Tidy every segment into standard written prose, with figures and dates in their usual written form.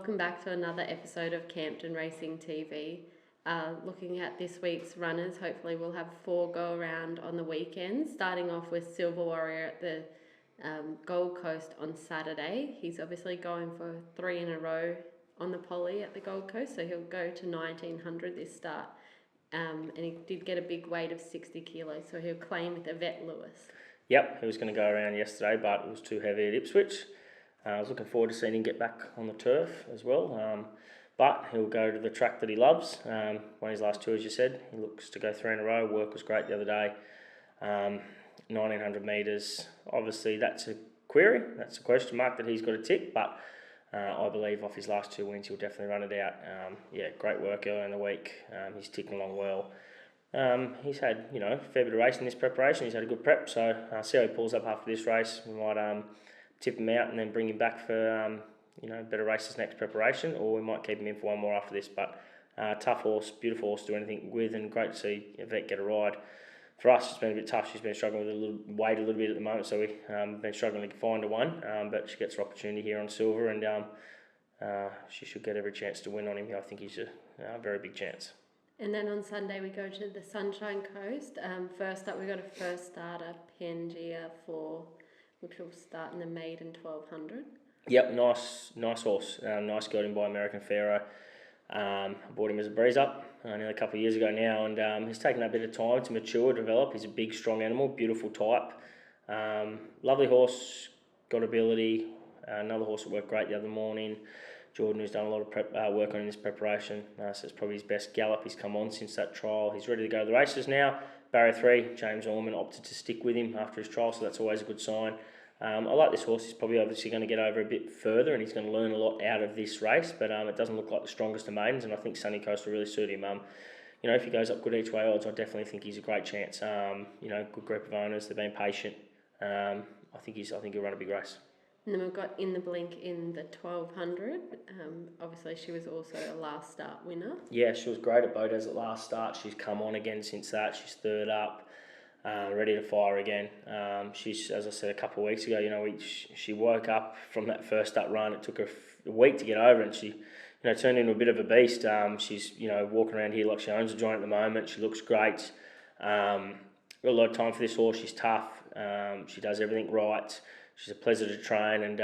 Welcome back to another episode of Campton Racing TV. Looking at this week's runners, hopefully we'll have 4 go around on the weekend, starting off with Silver Warrior at the Gold Coast on Saturday. He's obviously going for 3 in a row on the poly at the Gold Coast, so he'll go to 1900 this start. And he did get a big weight of 60 kilos, so he'll claim with Yvette Lewis. Yep, he was going to go around yesterday, but it was too heavy at Ipswich. I was looking forward to seeing him get back on the turf as well. But he'll go to the track that he loves. One of his last 2, as you said, he looks to go 3 in a row. Work was great the other day. 1900 metres, obviously that's a query. That's a question mark that he's got to tick, but I believe off his last 2 wins, he'll definitely run it out. Great work earlier in the week. He's ticking along well. He's had, a fair bit of racing in this preparation. He's had a good prep, so I'll see how he pulls up after this race. We might tip him out and then bring him back for, better races next preparation, or we might keep him in for one more after this. But tough horse, beautiful horse to do anything with, and great to see Yvette get a ride. For us, it's been a bit tough. She's been struggling with weight a little bit at the moment, so we've been struggling to find a one. But she gets her opportunity here on Silver, and she should get every chance to win on him. I think he's a very big chance. And then on Sunday we go to the Sunshine Coast. First up we got a first starter, Pangea 4, which will start in the maiden 1200. Yep, nice horse. Nice gelding by American Pharaoh. I bought him as a breeze up nearly a couple of years ago now, and he's taken a bit of time to mature, develop. He's a big, strong animal, beautiful type. Lovely horse, got ability. Another horse that worked great the other morning. Jordan, who's done a lot of work on in this preparation, so it's probably his best gallop he's come on since that trial. He's ready to go to the races now. Barrier 3, James Orman opted to stick with him after his trial, so that's always a good sign. I like this horse. He's probably obviously going to get over a bit further, and he's going to learn a lot out of this race, but it doesn't look like the strongest of maidens, and I think Sunny Coast will really suit him. If he goes up good each way odds, I definitely think he's a great chance. Good group of owners, they've been patient. I think he'll run a big race. And then we've got In the Blink in the 1200. Obviously, she was also a last start winner. Yeah, she was great at Bodez at last start. She's come on again since that. She's third up, ready to fire again. She's, as I said a couple of weeks ago, she woke up from that first up run. It took her a week to get over, and she, turned into a bit of a beast. She's, walking around here like she owns a joint at the moment. She looks great. Got a lot of time for this horse. She's tough. She does everything right. She's a pleasure to train, and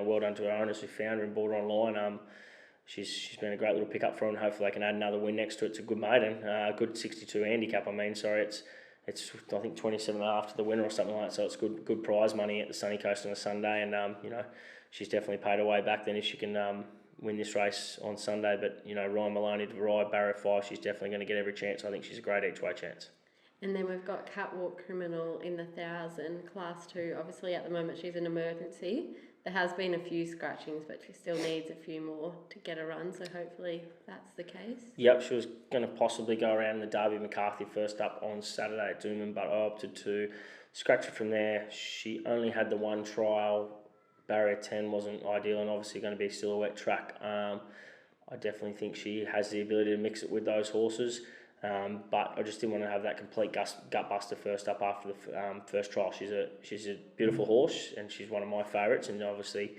well done to her owners who found her and bought her online. She's been a great little pickup for her, and hopefully they can add another win next to it. It's a good maiden, good 62 handicap. It's I think 27.5 to the winner or something like that. So it's good prize money at the Sunny Coast on a Sunday, and she's definitely paid her way back then if she can win this race on Sunday. But Ryan Maloney to ride Barrier 5, she's definitely going to get every chance. I think she's a great each way chance. And then we've got Catwalk Criminal in the 1000, Class 2. Obviously, at the moment, she's an emergency. There has been a few scratchings, but she still needs a few more to get a run, so hopefully that's the case. Yep, she was going to possibly go around the Derby McCarthy first up on Saturday at Doomben, but I opted to scratch her from there. She only had the one trial. Barrier 10 wasn't ideal, and obviously going to be a silhouette track. I definitely think she has the ability to mix it with those horses. But I just didn't want to have that complete gut buster first up after the first trial. She's a beautiful horse, and she's one of my favourites, and obviously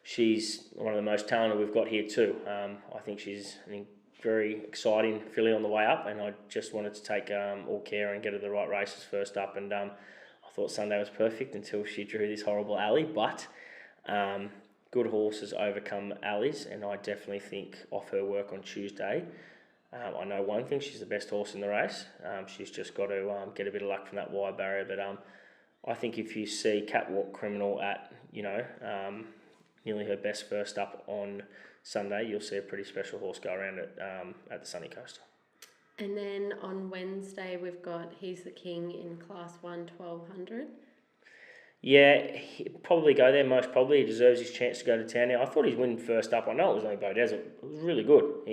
she's one of the most talented we've got here too. I think she's a very exciting filly on the way up, and I just wanted to take all care and get her the right races first up, and I thought Sunday was perfect until she drew this horrible alley, but good horses overcome alleys, and I definitely think off her work on Tuesday, I know one thing, she's the best horse in the race. She's just got to get a bit of luck from that wide barrier. But I think if you see Catwalk Criminal at, nearly her best first up on Sunday, you'll see a pretty special horse go around at the Sunny Coast. And then on Wednesday, we've got He's the King in Class 1, 1200. Yeah, he'd probably go there, most probably. He deserves his chance to go to town now. I thought he's winning first up. I know it was only Bodez. It was really good.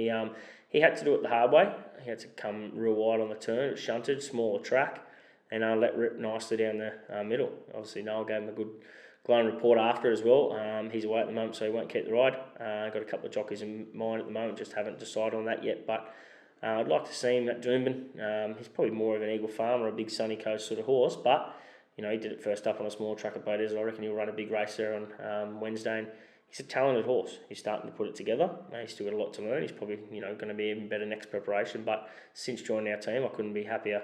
He had to do it the hard way. He had to come real wide on the turn. It shunted, smaller track, and let rip nicely down the middle. Obviously, Noel gave him a good glowing report after as well. He's away at the moment, so he won't keep the ride. Got a couple of jockeys in mind at the moment, just haven't decided on that yet. But I'd like to see him at Doomben. He's probably more of an Eagle Farmer, a big Sunny Coast sort of horse, but he did it first up on a small track at Bodez. I reckon he'll run a big race there on Wednesday. And he's a talented horse. He's starting to put it together. He's still got a lot to learn. He's probably going to be even better next preparation. But since joining our team, I couldn't be happier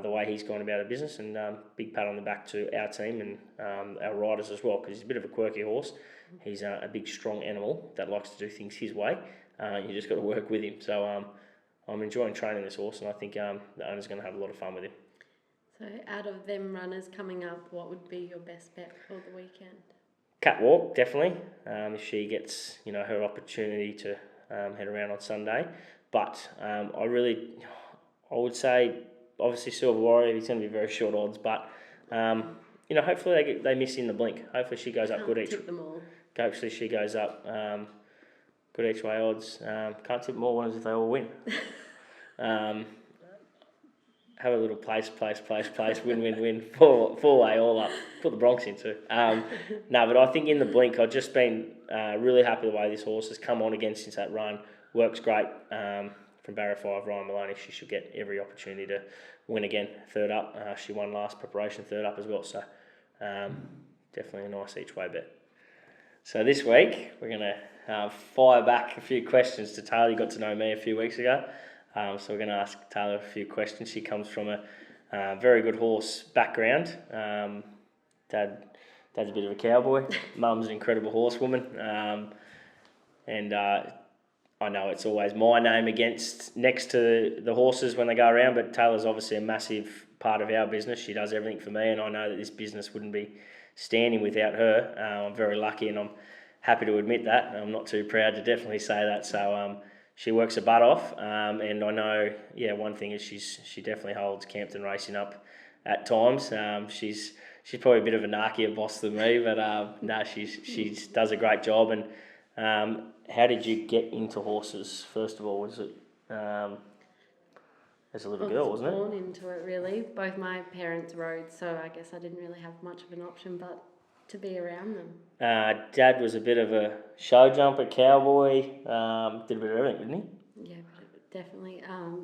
the way he's gone about the business. And big pat on the back to our team and our riders as well, because he's a bit of a quirky horse. He's a big, strong animal that likes to do things his way. You just got to work with him. So I'm enjoying training this horse, and I think the owner's going to have a lot of fun with him. So out of them runners coming up, what would be your best bet for the weekend? Catwalk, definitely, if she gets her opportunity to head around on Sunday. But I would say, obviously, Silver Warrior, he's going to be very short odds, but hopefully they miss in the blink. Hopefully she goes up good each. Tip them all. Hopefully she goes up good each way odds. Can't tip them all ones if they all win. Have a little place, win, four way all up. Put the Bronx in too. But I think in the blink, I've just been really happy the way this horse has come on again since that run. Works great from Barrier 5, Ryan Maloney. She should get every opportunity to win again, third up. She won last preparation, third up as well. So definitely a nice each way bet. So this week, we're going to fire back a few questions to Taylor. You got to know me a few weeks ago. So we're going to ask Taylor a few questions. She comes from a very good horse background. Dad's a bit of a cowboy. Mum's an incredible horsewoman. And I know it's always my name next to the horses when they go around, but Taylor's obviously a massive part of our business. She does everything for me, and I know that this business wouldn't be standing without her. I'm very lucky, and I'm happy to admit that. I'm not too proud to definitely say that. So she works her butt off, and I know, one thing is she definitely holds Campton racing up at times. She's probably a bit of a narkier boss than me, but she does a great job. And how did you get into horses? First of all, was it as a little girl, wasn't it? I was born into it, really. Both my parents rode, so I guess I didn't really have much of an option but to be around them. Dad was a bit of a show jumper, cowboy, did a bit of everything, didn't he? Yeah, definitely.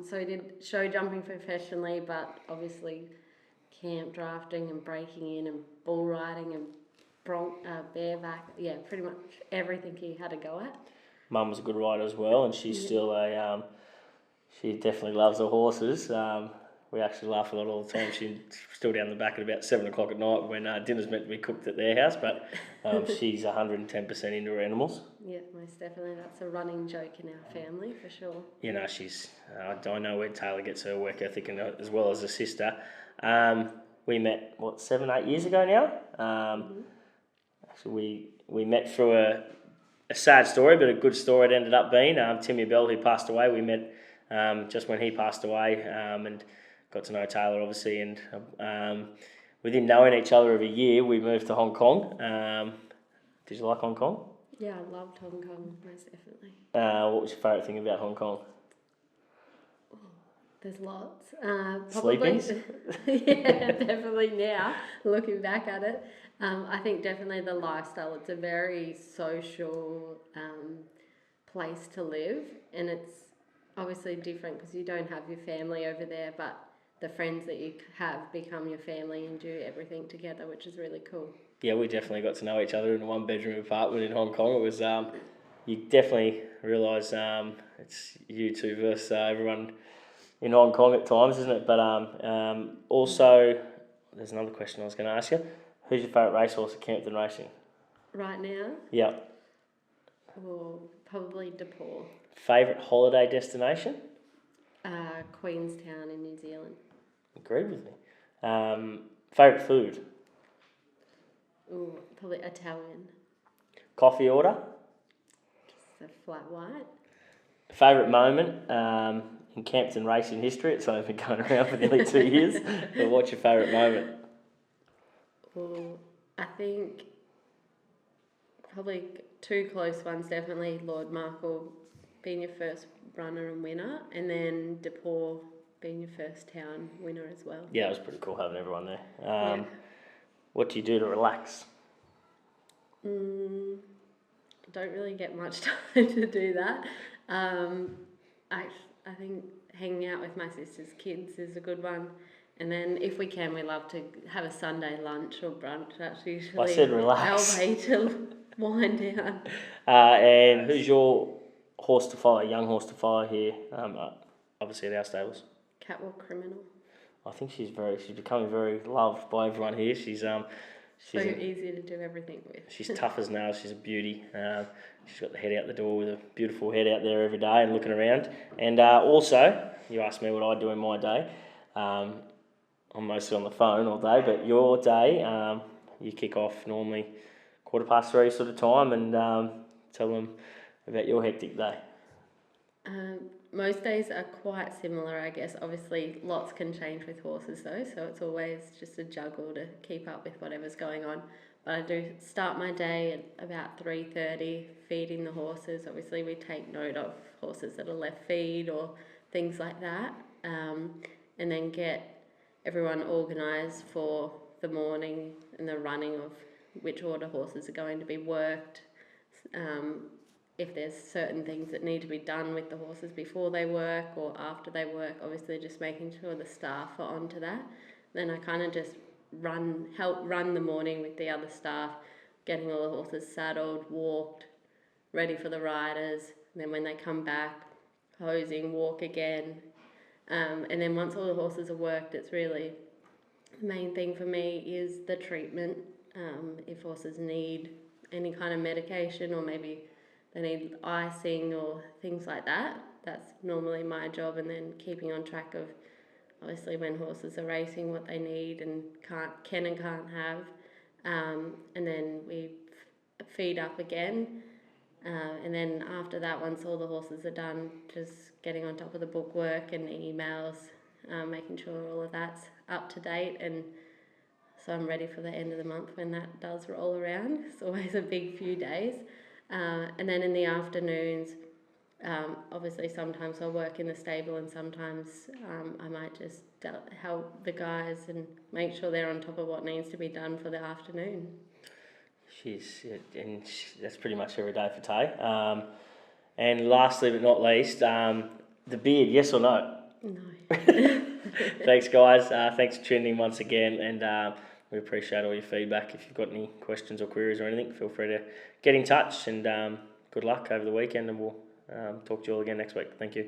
So he did show jumping professionally, but obviously camp drafting and breaking in and bull riding and bareback. Yeah, pretty much everything he had to go at. Mum was a good rider as well, and she's still she definitely loves the horses. We actually laugh a lot all the time. She's still down the back at about 7 o'clock at night when dinner's meant to be cooked at their house, but she's 110% into her animals. Yeah, most definitely. That's a running joke in our family for sure. She's. I know where Taylor gets her work ethic, and as well as her sister. We met 7-8 years ago now. Actually, we met through a sad story, but a good story it ended up being. Timmy Bell, who passed away, we met just when he passed away, and got to know Taylor, obviously, and within knowing each other of a year, we moved to Hong Kong. Did you like Hong Kong? Yeah, I loved Hong Kong, most definitely. What was your favourite thing about Hong Kong? There's lots. Sleepings? Yeah, definitely now, looking back at it. I think definitely the lifestyle. It's a very social place to live, and it's obviously different because you don't have your family over there, but the friends that you have become your family and do everything together, which is really cool. Yeah, we definitely got to know each other in a one-bedroom apartment in Hong Kong. It was you definitely realise it's you two versus everyone in Hong Kong at times, isn't it? But also, there's another question I was going to ask you. Who's your favourite racehorse at Campton Racing? Right now? Yeah. Well, probably DePaul. Favourite holiday destination? Queenstown in New Zealand. Agreed with me. Favourite food? Ooh, probably Italian. Coffee order? Just a flat white. Favourite moment in Campton Racing history? It's only been going around for nearly 2 years. But what's your favourite moment? Well, I think probably two close ones, definitely Lord Markle being your first runner and winner, and then DePaul being your first town winner as well. Yeah, it was pretty cool having everyone there. What do you do to relax? Don't really get much time to do that. I think hanging out with my sister's kids is a good one. And then if we can, we love to have a Sunday lunch or brunch. That's usually I said relax. our way to Wind down. And who's your horse to follow, young horse to follow here? Obviously at our stables. Catwalk Criminal. I think she's becoming very loved by everyone here. She's Easy to do everything with. She's tough as nails. She's a beauty. She's got the head out the door with a beautiful head out there every day and looking around. And also, you asked me what I do in my day. I'm mostly on the phone all day, but your day, you kick off normally 3:15 sort of time, and tell them about your hectic day. Most days are quite similar, I guess. Obviously, lots can change with horses though, so it's always just a juggle to keep up with whatever's going on. But I do start my day at about 3:30, feeding the horses. Obviously, we take note of horses that are left feed or things like that, and then get everyone organised for the morning and the running of which order horses are going to be worked. If there's certain things that need to be done with the horses before they work or after they work, obviously just making sure the staff are onto that. Then I kind of just help run the morning with the other staff, getting all the horses saddled, walked, ready for the riders. And then when they come back, hosing, walk again. And then once all the horses are worked, it's really the main thing for me is the treatment. If horses need any kind of medication or maybe they need icing or things like that, that's normally my job. And then keeping on track of obviously when horses are racing, what they need and can and can't have. And then we feed up again. And then after that, once all the horses are done, just getting on top of the bookwork and emails, making sure all of that's up to date. And so I'm ready for the end of the month when that does roll around. It's always a big few days. And then in the afternoons, obviously sometimes I'll work in the stable and sometimes I might just help the guys and make sure they're on top of what needs to be done for the afternoon. That's pretty much every day for Tay. And lastly but not least, the beard, yes or no? No. Thanks guys, thanks for tuning in once again, and we appreciate all your feedback. If you've got any questions or queries or anything, feel free to get in touch, and good luck over the weekend, and we'll talk to you all again next week. Thank you.